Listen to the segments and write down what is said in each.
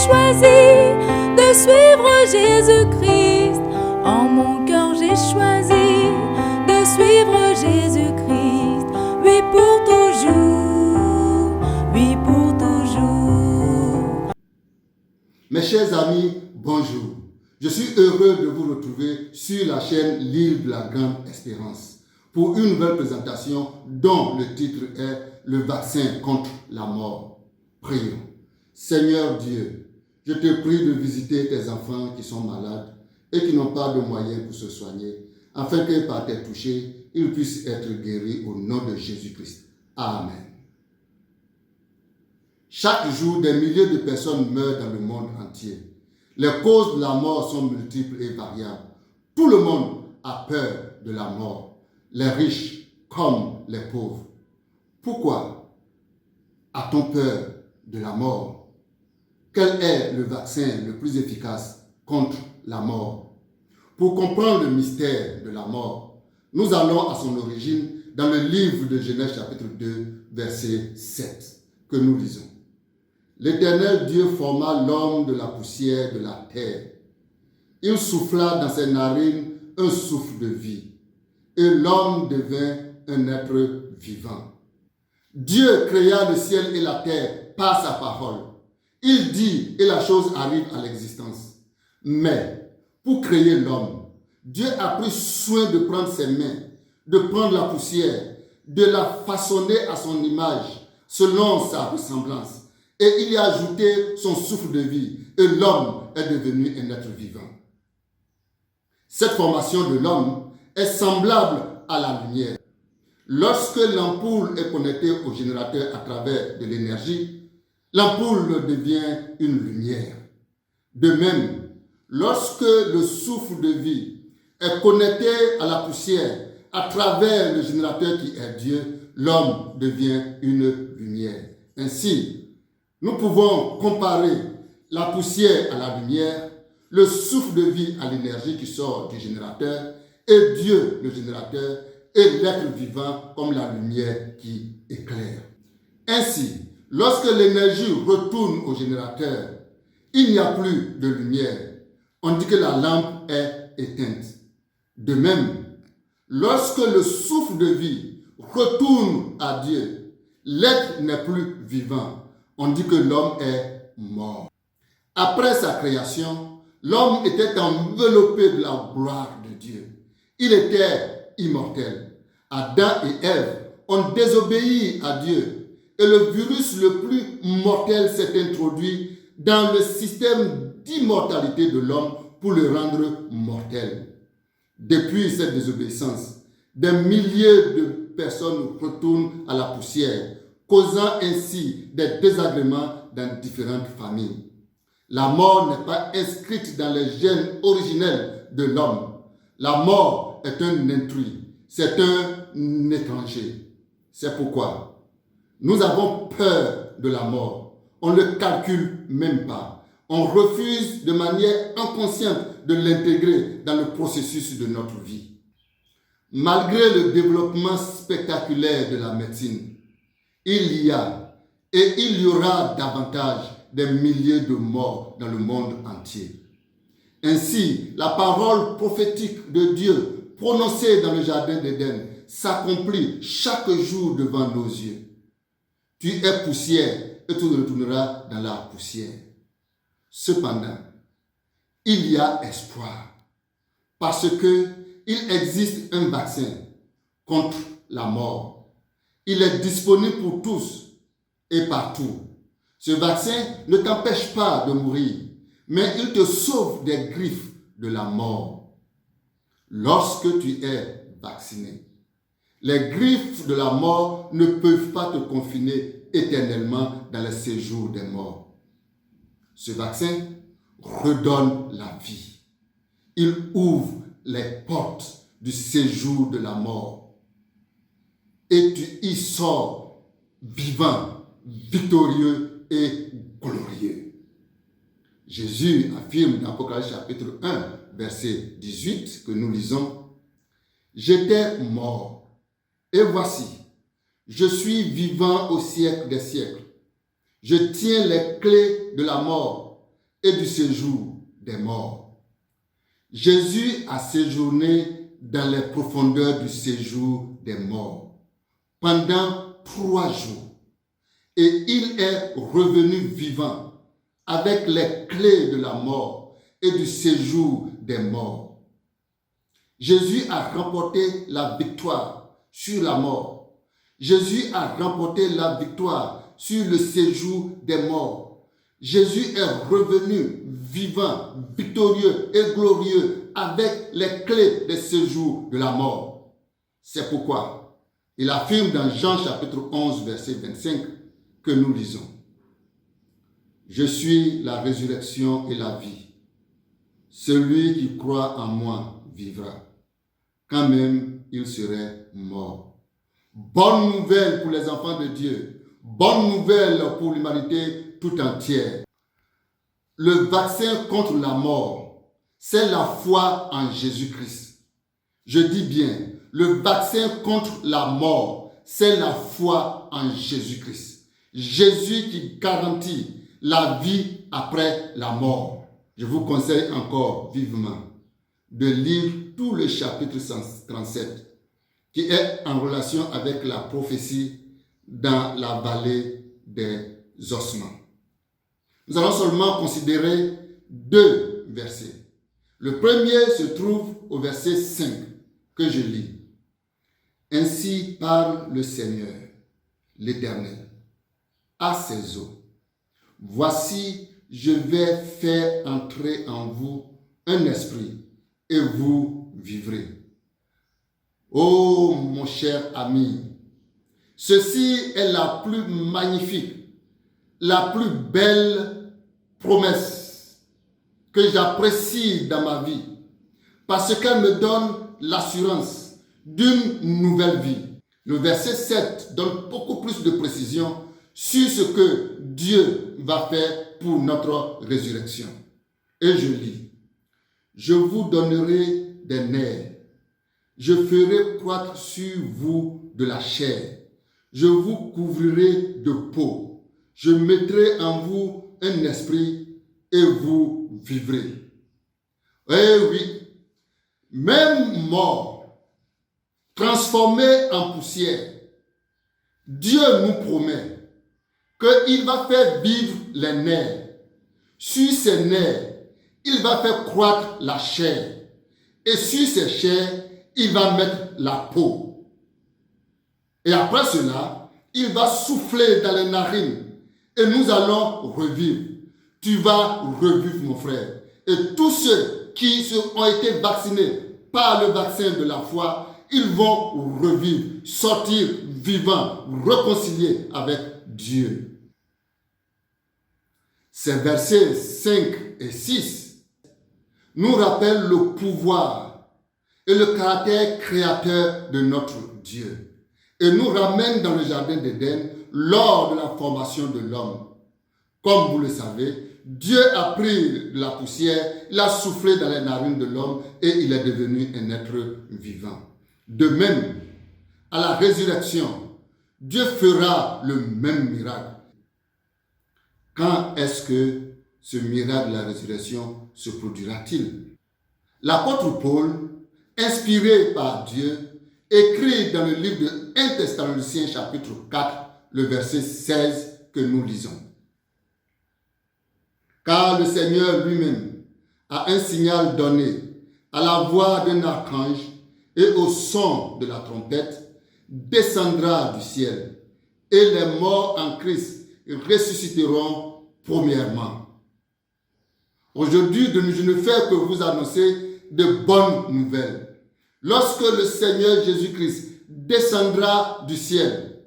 choisi de suivre Jésus-Christ. En mon cœur, j'ai choisi de suivre Jésus-Christ. Oui, pour toujours. Oui, pour toujours. Mes chers amis, bonjour. Je suis heureux de vous retrouver sur la chaîne L'île de la Grande Espérance pour une nouvelle présentation dont le titre est Le vaccin contre la mort. Prions. Seigneur Dieu, je te prie de visiter tes enfants qui sont malades et qui n'ont pas de moyens pour se soigner, afin que par tes touchés, ils puissent être guéris au nom de Jésus-Christ. Amen. Chaque jour, des milliers de personnes meurent dans le monde entier. Les causes de la mort sont multiples et variables. Tout le monde a peur de la mort, les riches comme les pauvres. Pourquoi a-t-on peur de la mort? Quel est le vaccin le plus efficace contre la mort? Pour comprendre le mystère de la mort, nous allons à son origine dans le livre de Genèse chapitre 2, verset 7, que nous lisons. L'Éternel Dieu forma l'homme de la poussière de la terre. Il souffla dans ses narines un souffle de vie, et l'homme devint un être vivant. Dieu créa le ciel et la terre par sa parole. Il dit et la chose arrive à l'existence. Mais pour créer l'homme, Dieu a pris soin de prendre ses mains, de prendre la poussière, de la façonner à son image, selon sa ressemblance. Et il y a ajouté son souffle de vie, et l'homme est devenu un être vivant. Cette formation de l'homme est semblable à la lumière. Lorsque l'ampoule est connectée au générateur à travers de l'énergie, l'ampoule devient une lumière. De même, lorsque le souffle de vie est connecté à la poussière à travers le générateur qui est Dieu, l'homme devient une lumière. Ainsi, nous pouvons comparer la poussière à la lumière, le souffle de vie à l'énergie qui sort du générateur, et Dieu, le générateur, et l'être vivant comme la lumière qui éclaire. Ainsi, lorsque l'énergie retourne au générateur, il n'y a plus de lumière. On dit que la lampe est éteinte. De même, lorsque le souffle de vie retourne à Dieu, l'être n'est plus vivant. On dit que l'homme est mort. Après sa création, l'homme était enveloppé de la gloire de Dieu. Il était immortel. Adam et Ève ont désobéi à Dieu et le virus le plus mortel s'est introduit dans le système d'immortalité de l'homme pour le rendre mortel. Depuis cette désobéissance, des milliers de personnes retournent à la poussière, causant ainsi des désagréments dans différentes familles. La mort n'est pas inscrite dans les gènes originels de l'homme. La mort est un intrus, c'est un étranger. C'est pourquoi nous avons peur de la mort. On ne le calcule même pas. On refuse de manière inconsciente de l'intégrer dans le processus de notre vie. Malgré le développement spectaculaire de la médecine, il y a et il y aura davantage des milliers de morts dans le monde entier. Ainsi, la parole prophétique de Dieu prononcée dans le jardin d'Éden s'accomplit chaque jour devant nos yeux. Tu es poussière et tu retourneras dans la poussière. Cependant, il y a espoir parce qu'il existe un vaccin contre la mort. Il est disponible pour tous et partout. Ce vaccin ne t'empêche pas de mourir, mais il te sauve des griffes de la mort. Lorsque tu es vacciné, les griffes de la mort ne peuvent pas te confiner éternellement dans le séjour des morts. Ce vaccin redonne la vie. Il ouvre les portes du séjour de la mort. Et tu y sors vivant, victorieux et glorieux. Jésus affirme dans Apocalypse chapitre 1, verset 18, que nous lisons, « J'étais mort, et voici, je suis vivant au siècle des siècles. Je tiens les clés de la mort et du séjour des morts. Jésus a séjourné dans les profondeurs du séjour des morts pendant 3 jours et il est revenu vivant avec les clés de la mort et du séjour des morts. Jésus a remporté la victoire sur la mort. Jésus a remporté la victoire sur le séjour des morts. Jésus est revenu vivant, victorieux et glorieux avec les clés des séjours de la mort. C'est pourquoi il affirme dans Jean chapitre 11, verset 25 que nous lisons. Je suis la résurrection et la vie. Celui qui croit en moi vivra, quand même il serait mort. Bonne nouvelle pour les enfants de Dieu. Bonne nouvelle pour l'humanité tout entière. Le vaccin contre la mort, c'est la foi en Jésus-Christ. Je dis bien, le vaccin contre la mort, c'est la foi en Jésus-Christ. Jésus qui garantit la vie après la mort. Je vous conseille encore vivement de lire tout le chapitre 137 qui est en relation avec la prophétie dans la vallée des ossements. Nous allons seulement considérer 2 versets. Le premier se trouve au verset 5 que je lis. Ainsi parle le Seigneur, l'Éternel, à ses eaux. Voici, je vais faire entrer en vous un esprit et vous vivrez. Oh mon cher ami, ceci est la plus magnifique, la plus belle promesse que j'apprécie dans ma vie parce qu'elle me donne l'assurance d'une nouvelle vie. Le verset 7 donne beaucoup plus de précision sur ce que Dieu va faire pour notre résurrection. Et je lis, je vous donnerai des nerfs, je ferai croître sur vous de la chair, je vous couvrirai de peau, je mettrai en vous un esprit et vous vivrez. Eh oui, même mort, transformé en poussière, Dieu nous promet qu'il va faire vivre les nerfs. Sur ces nerfs, il va faire croître la chair. Et sur ces chairs, il va mettre la peau. Et après cela, il va souffler dans les narines. Et nous allons revivre. Tu vas revivre, mon frère. Et tous ceux qui ont été vaccinés par le vaccin de la foi, ils vont revivre, sortir vivants, réconciliés avec Dieu. Ces versets 5 et 6 nous rappellent le pouvoir et le caractère créateur de notre Dieu et nous ramènent dans le jardin d'Éden lors de la formation de l'homme. Comme vous le savez, Dieu a pris de la poussière, il a soufflé dans les narines de l'homme et il est devenu un être vivant. De même, à la résurrection, Dieu fera le même miracle. Quand est-ce que ce miracle de la résurrection se produira-t-il? L'apôtre Paul, inspiré par Dieu, écrit dans le livre de 1 Thessaloniciens chapitre 4, le verset 16 que nous lisons. Car le Seigneur lui-même a un signal donné à la voix d'un archange et au son de la trompette, descendra du ciel, et les morts en Christ ressusciteront premièrement. Aujourd'hui, je ne fais que vous annoncer de bonnes nouvelles. Lorsque le Seigneur Jésus-Christ descendra du ciel,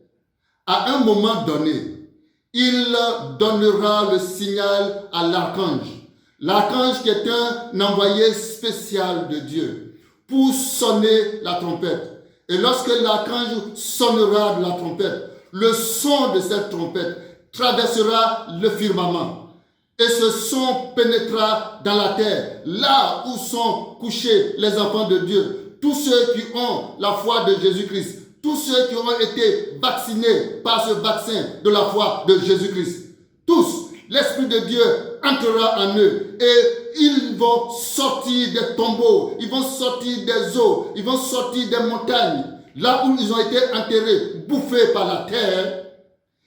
à un moment donné, il donnera le signal à l'archange. L'archange qui est un envoyé spécial de Dieu pour sonner la trompette. Et lorsque l'archange sonnera de la trompette, le son de cette trompette traversera le firmament. Et ce son pénétrera dans la terre, là où sont couchés les enfants de Dieu. Tous ceux qui ont la foi de Jésus-Christ. Tous ceux qui ont été vaccinés par ce vaccin de la foi de Jésus-Christ. Tous, l'Esprit de Dieu entrera en eux et ils vont sortir des tombeaux, ils vont sortir des eaux, ils vont sortir des montagnes, là où ils ont été enterrés, bouffés par la terre.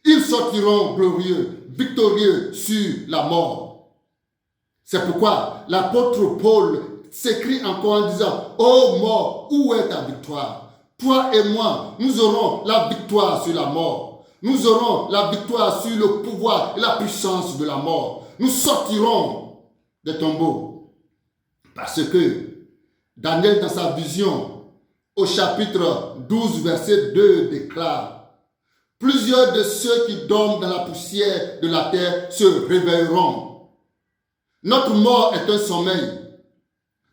Ils sortiront glorieux, victorieux sur la mort. C'est pourquoi l'apôtre Paul s'écrie encore en disant: ô mort, où est ta victoire? Toi et moi, nous aurons la victoire sur la mort. Nous aurons la victoire sur le pouvoir et la puissance de la mort. Nous sortirons des tombeaux. Parce que Daniel, dans sa vision, au chapitre 12, verset 2, déclare: plusieurs de ceux qui dorment dans la poussière de la terre se réveilleront. Notre mort est un sommeil.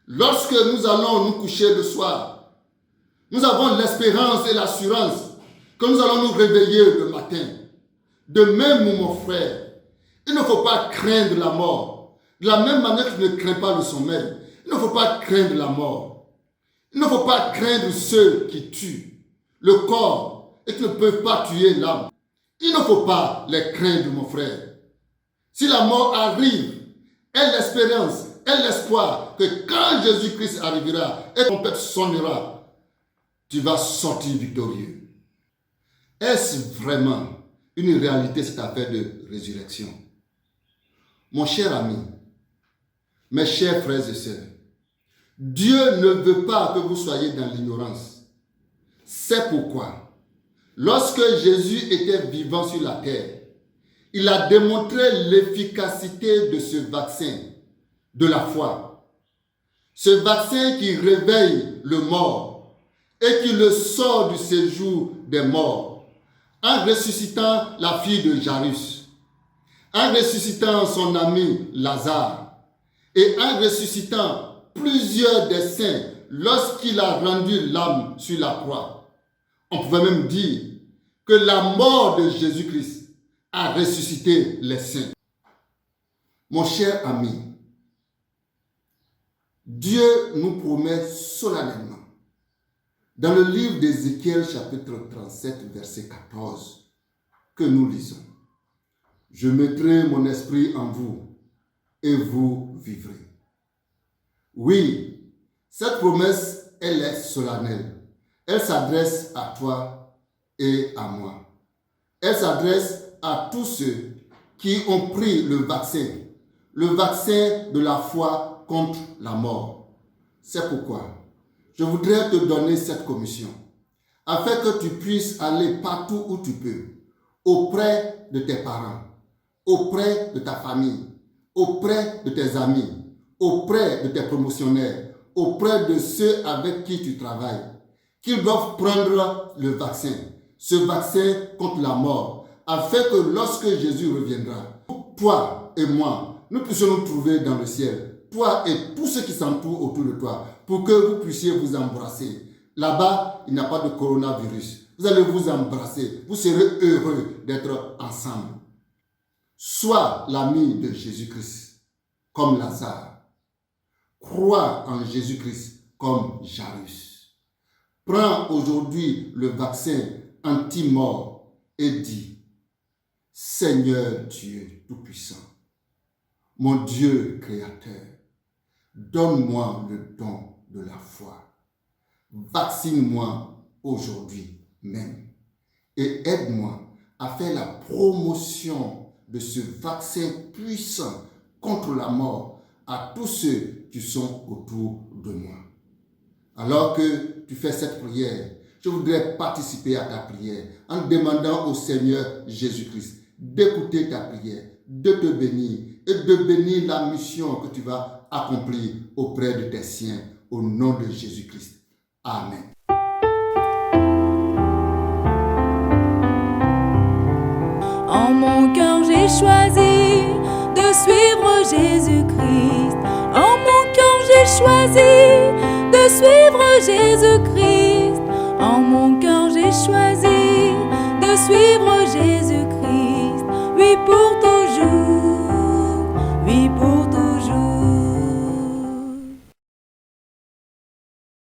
Lorsque nous allons nous coucher le soir, nous avons l'espérance et l'assurance que nous allons nous réveiller le matin. De même, mon frère, il ne faut pas craindre la mort. De la même manière que tu ne crains pas le sommeil, il ne faut pas craindre la mort. Il ne faut pas craindre ceux qui tuent le corps et qui ne peuvent pas tuer l'âme. Il ne faut pas les craindre, mon frère. Si la mort arrive, aie l'espérance, aie l'espoir que quand Jésus-Christ arrivera et ton père sonnera, tu vas sortir victorieux. Est-ce vraiment une réalité cette affaire de résurrection? Mon cher ami, mes chers frères et sœurs, Dieu ne veut pas que vous soyez dans l'ignorance. C'est pourquoi, lorsque Jésus était vivant sur la terre, il a démontré l'efficacité de ce vaccin, de la foi. Ce vaccin qui réveille le mort et qui le sort du séjour des morts, en ressuscitant la fille de Jairus, en ressuscitant son ami Lazare, et en ressuscitant plusieurs des saints lorsqu'il a rendu l'âme sur la croix. On pouvait même dire que la mort de Jésus-Christ a ressuscité les saints. Mon cher ami, Dieu nous promet solennellement, dans le livre d'Ézéchiel, chapitre 37, verset 14, que nous lisons: je mettrai mon esprit en vous et vous vivrez. Oui, cette promesse, elle est solennelle. Elle s'adresse à toi et à moi. Elle s'adresse à tous ceux qui ont pris le vaccin de la foi contre la mort. C'est pourquoi je voudrais te donner cette commission, afin que tu puisses aller partout où tu peux, auprès de tes parents, auprès de ta famille, auprès de tes amis, auprès de tes promotionnaires, auprès de ceux avec qui tu travailles, qu'ils doivent prendre le vaccin, ce vaccin contre la mort, afin que lorsque Jésus reviendra, toi et moi, nous puissions nous trouver dans le ciel, toi et tous ceux qui s'entourent autour de toi, pour que vous puissiez vous embrasser. Là-bas, il n'y a pas de coronavirus. Vous allez vous embrasser. Vous serez heureux d'être ensemble. Sois l'ami de Jésus-Christ, comme Lazare. Crois en Jésus-Christ, comme Jairus. Prends aujourd'hui le vaccin anti-mort et dis: Seigneur Dieu Tout-Puissant, mon Dieu Créateur, donne-moi le don de la foi. Vaccine-moi aujourd'hui même et aide-moi à faire la promotion de ce vaccin puissant contre la mort à tous ceux qui sont autour de moi. Alors que tu fais cette prière, je voudrais participer à ta prière en demandant au Seigneur Jésus-Christ d'écouter ta prière, de te bénir et de bénir la mission que tu vas accomplir auprès de tes siens au nom de Jésus-Christ. Amen. En mon cœur, j'ai choisi de suivre Jésus-Christ. En mon cœur, j'ai choisi de suivre Jésus-Christ. En mon cœur, j'ai choisi de suivre Jésus-Christ. Oui, pour toujours. Oui, pour